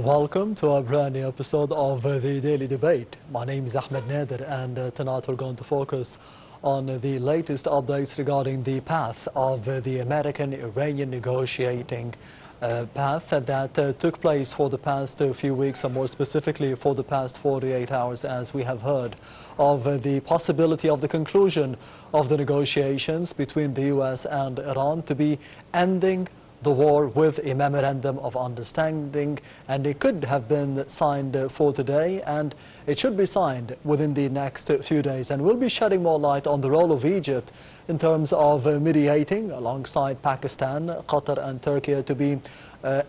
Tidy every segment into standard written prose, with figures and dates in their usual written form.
welcome to a brand new episode of the Daily Debate. My name is Ahmed Nader, and tonight we're going to focus on the latest updates regarding the path of the American-Iranian negotiating path that took place for the past few weeks, and more specifically for the past 48 hours, as we have heard of the possibility of the conclusion of the negotiations between the U.S. and Iran to be ending the war with a memorandum of understanding, and it could have been signed for today, and it should be signed within the next few days. And we'll be shedding more light on the role of Egypt in terms of mediating alongside Pakistan, Qatar and Turkey to be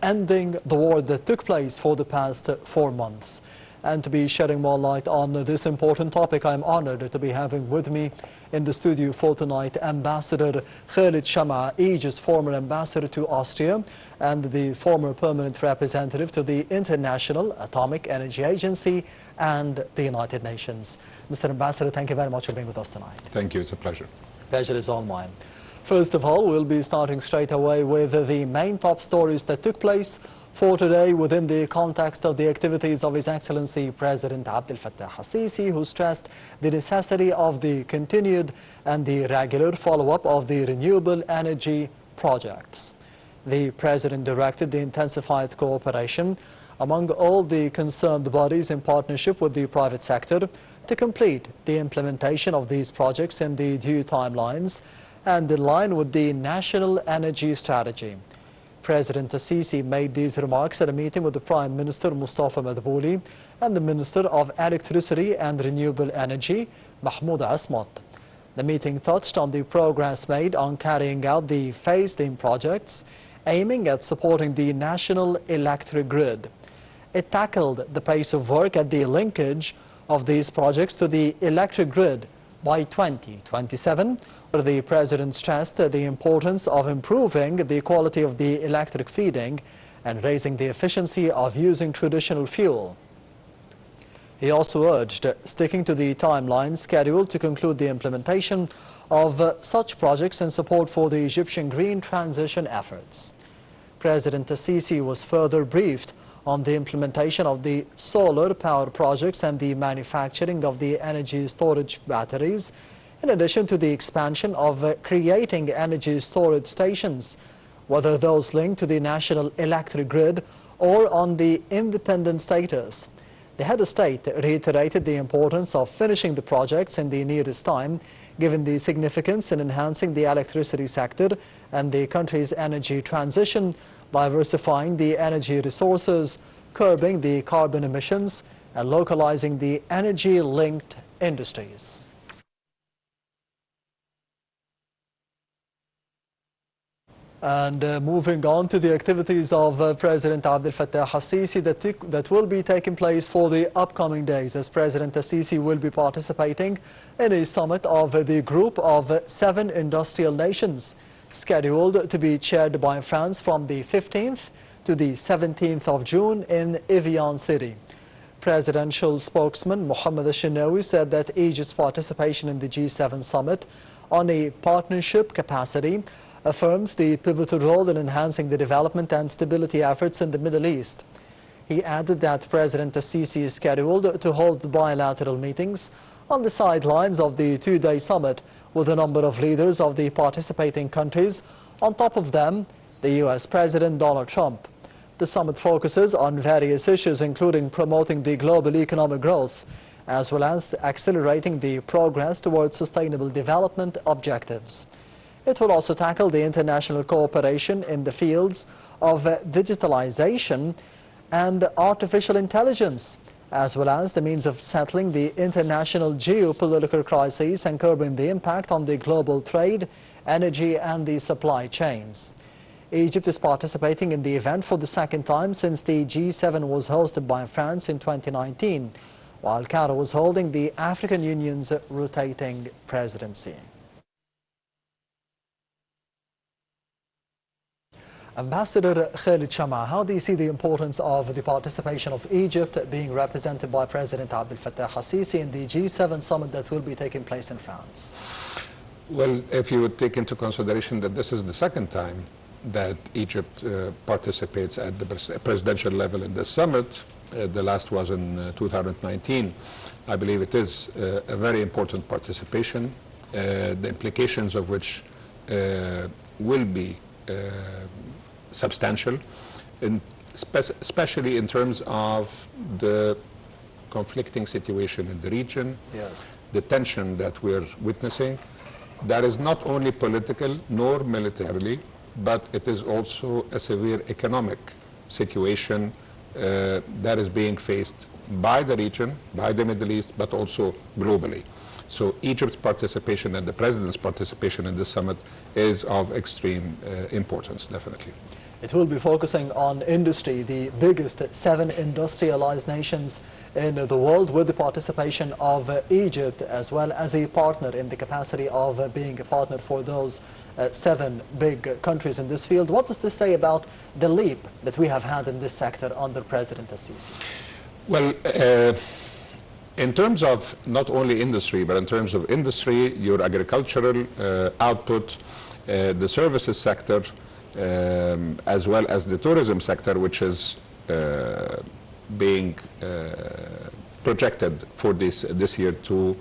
ending the war that took place for the past 4 months. And to be shedding more light on this important topic, I'm honored to be having with me in the studio for tonight Ambassador Khaled Shamaa, Egypt's former ambassador to Austria and the former permanent representative to the International Atomic Energy Agency and the United Nations. Mr. Ambassador, thank you very much for being with us tonight. Thank you, it's a pleasure. Pleasure is all mine. First of all, we'll be starting straight away with the main top stories that took place for today within the context of the activities of His Excellency President Abdel Fattah al-Sisi, who stressed the necessity of the continued and the regular follow-up of the renewable energy projects. The President directed the intensified cooperation among all the concerned bodies in partnership with the private sector to complete the implementation of these projects in the due timelines and in line with the National Energy Strategy. President al-Sisi made these remarks at a meeting with the Prime Minister Mustafa Madbouli and the Minister of Electricity and Renewable Energy, Mahmoud Asmat. The meeting touched on the progress made on carrying out the phased-in projects aiming at supporting the national electric grid. It tackled the pace of work at the linkage of these projects to the electric grid by 2027, where the President stressed the importance of improving the quality of the electric feeding and raising the efficiency of using traditional fuel. He also urged sticking to the timeline scheduled to conclude the implementation of such projects in support for the Egyptian green transition efforts. President al-Sisi was further briefed on the implementation of the solar power projects and the manufacturing of the energy storage batteries, in addition to the expansion of creating energy storage stations, whether those linked to the national electric grid or on the independent status. The head of state reiterated the importance of finishing the projects in the nearest time, given the significance in enhancing the electricity sector and the country's energy transition, diversifying the energy resources, curbing the carbon emissions, and localizing the energy-linked industries. And moving on to the activities of President Abdel Fattah al-Sisi that will be taking place for the upcoming days, as President al-Sisi will be participating in a summit of the group of 7 industrial nations, scheduled to be chaired by France from the 15th to the 17th of June in Evian City. Presidential spokesman Mohammed al-Shinawi said that Egypt's participation in the G7 summit on a partnership capacity affirms the pivotal role in enhancing the development and stability efforts in the Middle East. He added that President al-Sisi is scheduled to hold bilateral meetings on the sidelines of the 2-day summit with a number of leaders of the participating countries, on top of them the U.S. President Donald Trump. The summit focuses on various issues, including promoting the global economic growth, as well as accelerating the progress towards sustainable development objectives. It will also tackle the international cooperation in the fields of digitalization and artificial intelligence, as well as the means of settling the international geopolitical crises and curbing the impact on the global trade, energy and the supply chains. Egypt is participating in the event for the second time since the G7 was hosted by France in 2019, while Cairo was holding the African Union's rotating presidency. Ambassador Khaled Shamaa, how do you see the importance of the participation of Egypt being represented by President Abdel Fattah al-Sisi in the G7 summit that will be taking place in France? Well, if you would take into consideration that this is the second time that Egypt participates at the presidential level in this summit. The last was in 2019. I believe it is a very important participation, the implications of which will be substantial, especially in terms of the conflicting situation in the region, yes, the tension that we're witnessing. That is not only political nor militarily, but it is also a severe economic situation that is being faced by the region, by the Middle East, but also globally. So Egypt's participation and the President's participation in this summit is of extreme importance, definitely. It will be focusing on industry, the biggest 7 industrialized nations in the world, with the participation of Egypt as well as a partner in the capacity of being a partner for those 7 big countries in this field. What does this say about the leap that we have had in this sector under President Al-Sisi? Well, in terms of not only industry, but in terms of industry, your agricultural output, the services sector, as well as the tourism sector, which is being projected for this year to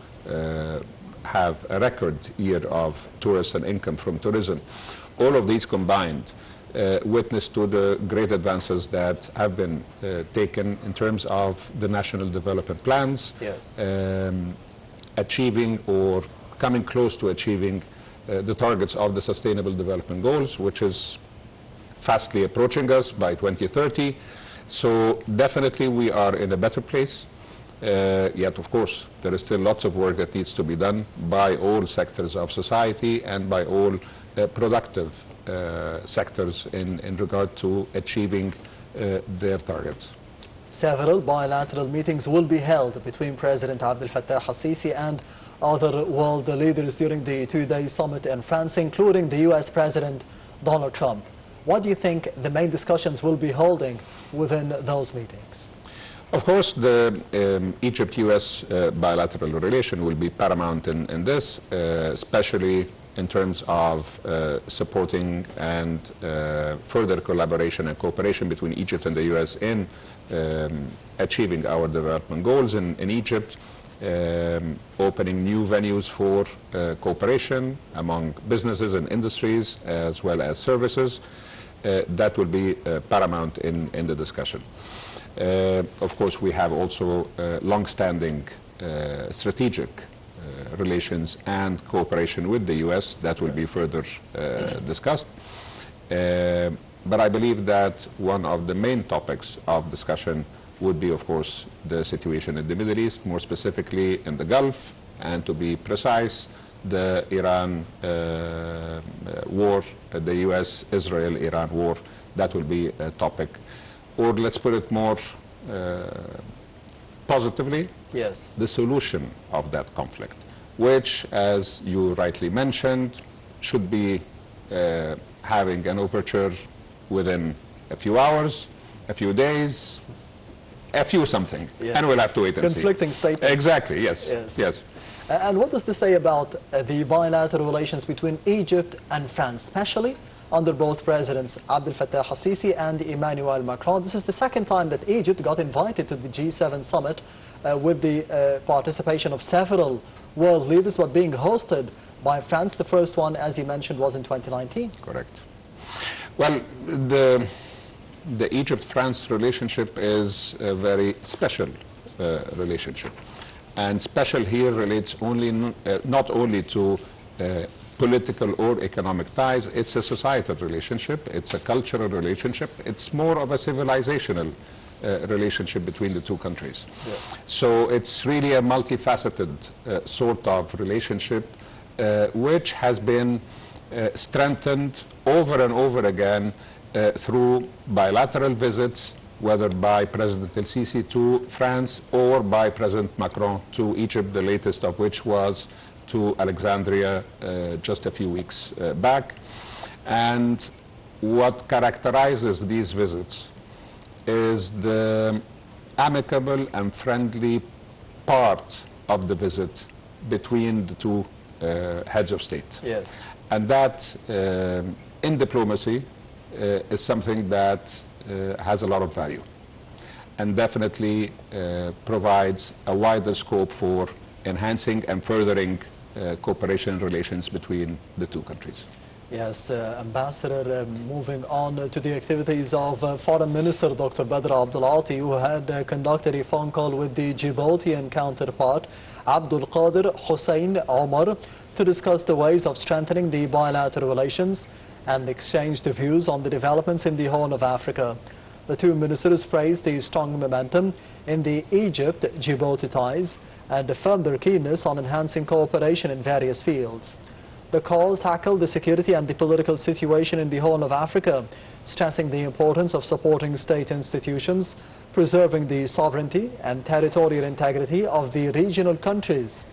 have a record year of tourists and income from tourism. All of these combined witness to the great advances that have been taken in terms of the national development plans, yes, achieving or coming close to achieving the targets of the Sustainable Development Goals, which is fastly approaching us by 2030. So definitely we are in a better place. Yet, of course, there is still lots of work that needs to be done by all sectors of society and by all productive sectors in regard to achieving their targets. Several bilateral meetings will be held between President Abdel Fattah al-Sisi and other world leaders during the 2-day summit in France, including the US President Donald Trump. What do you think the main discussions will be holding within those meetings? Of course, the Egypt-US bilateral relation will be paramount in this, especially in terms of supporting and further collaboration and cooperation between Egypt and the US in achieving our development goals in Egypt, opening new venues for cooperation among businesses and industries as well as services. That will be paramount in the discussion. Of course, we have also long-standing strategic relations and cooperation with the US that will be further discussed. But I believe that one of the main topics of discussion would be, of course, the situation in the Middle East, more specifically in the Gulf, and to be precise, the Iran war, the US-Israel-Iran war. That will be a topic. Or let's put it more positively, yes, the solution of that conflict, which, as you rightly mentioned, should be having an overture within a few hours, a few days, a few something, yes, and we'll have to wait and see. Conflicting statements. Exactly, yes, yes, yes. And what does this say about the bilateral relations between Egypt and France, especially under both presidents, Abdel Fattah al-Sisi and Emmanuel Macron? This is the second time that Egypt got invited to the G7 summit with the participation of several world leaders, but being hosted by France. The first one, as you mentioned, was in 2019. Correct. Well, the Egypt-France relationship is a very special relationship. And special here relates not only to political or economic ties. It's a societal relationship, it's a cultural relationship, it's more of a civilizational relationship between the two countries. Yes. So it's really a multifaceted sort of relationship which has been strengthened over and over again through bilateral visits, whether by President El-Sisi to France or by President Macron to Egypt, the latest of which was to Alexandria just a few weeks back. And what characterizes these visits is the amicable and friendly part of the visit between the two heads of state. Yes. And that in diplomacy is something that has a lot of value and definitely provides a wider scope for enhancing and furthering cooperation relations between the two countries. Yes, Ambassador, moving on to the activities of Foreign Minister Dr. Badr Abdulati, who had conducted a phone call with the Djiboutian counterpart Abdul Qadir Hussein Omar to discuss the ways of strengthening the bilateral relations and exchange the views on the developments in the Horn of Africa. The two ministers praised the strong momentum in the Egypt-Djibouti ties and affirmed their keenness on enhancing cooperation in various fields. The call tackled the security and the political situation in the Horn of Africa, stressing the importance of supporting state institutions, preserving the sovereignty and territorial integrity of the regional countries.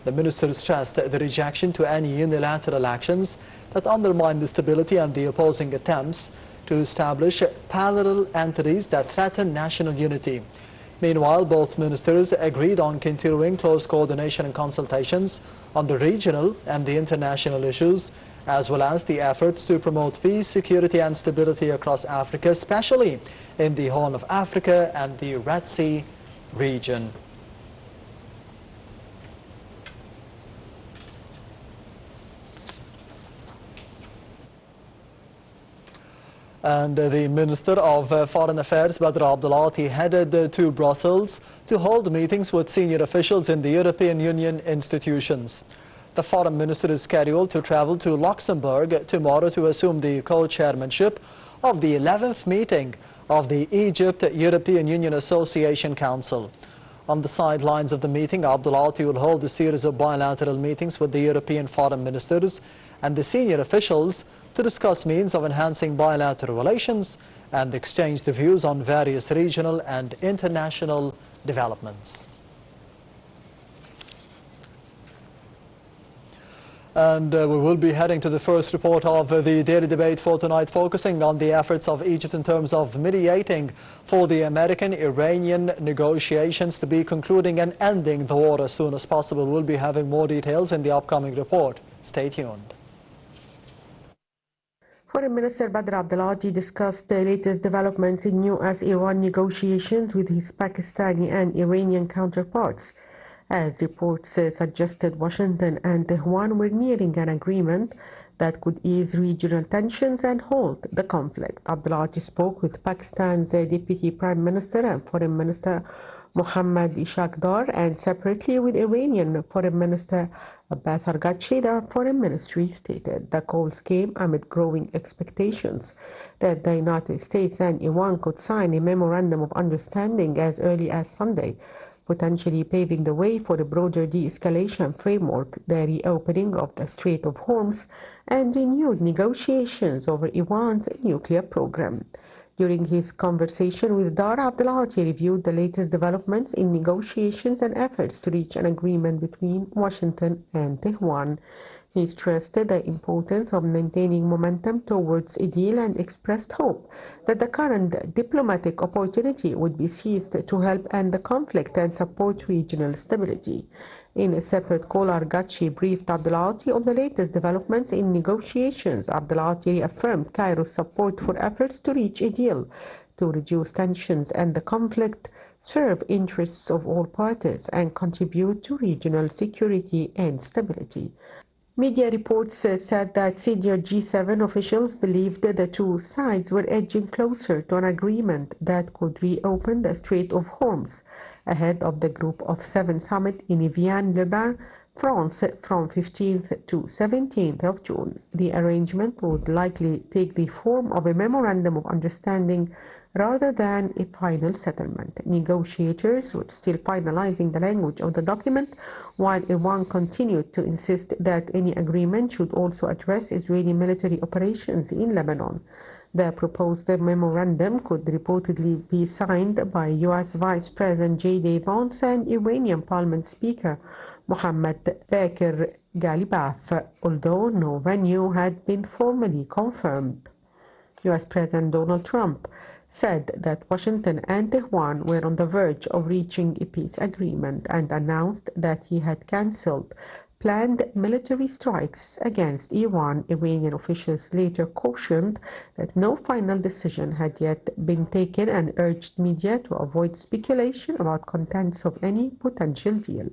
The minister stressed the rejection to any unilateral actions that undermine the stability and the opposing attempts to establish parallel entities that threaten national unity. Meanwhile, both ministers agreed on continuing close coordination and consultations on the regional and the international issues, as well as the efforts to promote peace, security and stability across Africa, especially in the Horn of Africa and the Red Sea region. And the Minister of Foreign Affairs, Badr Abdulati, headed to Brussels to hold meetings with senior officials in the European Union institutions. The Foreign Minister is scheduled to travel to Luxembourg tomorrow to assume the co-chairmanship of the 11th meeting of the Egypt-European Union Association Council. On the sidelines of the meeting, Abdulati will hold a series of bilateral meetings with the European foreign ministers and the senior officials to discuss means of enhancing bilateral relations and exchange the views on various regional and international developments. And we will be heading to the first report of the daily debate for tonight, focusing on the efforts of Egypt in terms of mediating for the American-Iranian negotiations to be concluding and ending the war as soon as possible. We'll be having more details in the upcoming report. Stay tuned. Foreign Minister Badr Abdulati discussed the latest developments in US-Iran negotiations with his Pakistani and Iranian counterparts. As reports suggested, Washington and Tehran were nearing an agreement that could ease regional tensions and halt the conflict. Abdulati spoke with Pakistan's Deputy Prime Minister and Foreign Minister Mohammad Ishaqdar, and separately with Iranian Foreign Minister Abbas Araghchi. The Foreign Ministry stated the calls came amid growing expectations that the United States and Iran could sign a memorandum of understanding as early as Sunday, potentially paving the way for a broader de-escalation framework, the reopening of the Strait of Hormuz, and renewed negotiations over Iran's nuclear program. During his conversation with Dar, Abdulati reviewed the latest developments in negotiations and efforts to reach an agreement between Washington and Tehran. He stressed the importance of maintaining momentum towards a deal and expressed hope that the current diplomatic opportunity would be seized to help end the conflict and support regional stability. In a separate call, Araghchi briefed Abdulati on the latest developments in negotiations. Abdulati affirmed Cairo's support for efforts to reach a deal to reduce tensions and the conflict, serve interests of all parties, and contribute to regional security and stability. Media reports said that senior G7 officials believed that the two sides were edging closer to an agreement that could reopen the Strait of Hormuz ahead of the Group of Seven summit in Evian-le-Bain, France, from 15th to 17th of June. The arrangement would likely take the form of a memorandum of understanding rather than a final settlement. Negotiators were still finalizing the language of the document, while Iran continued to insist that any agreement should also address Israeli military operations in Lebanon. The proposed memorandum could reportedly be signed by U.S. Vice President J.D. Vance and Iranian Parliament Speaker Mohammad Baqir Ghalibaf, although no venue had been formally confirmed. U.S. President Donald Trump said that Washington and Tehran were on the verge of reaching a peace agreement and announced that he had cancelled planned military strikes against Iran. Iranian officials later cautioned that no final decision had yet been taken and urged media to avoid speculation about contents of any potential deal.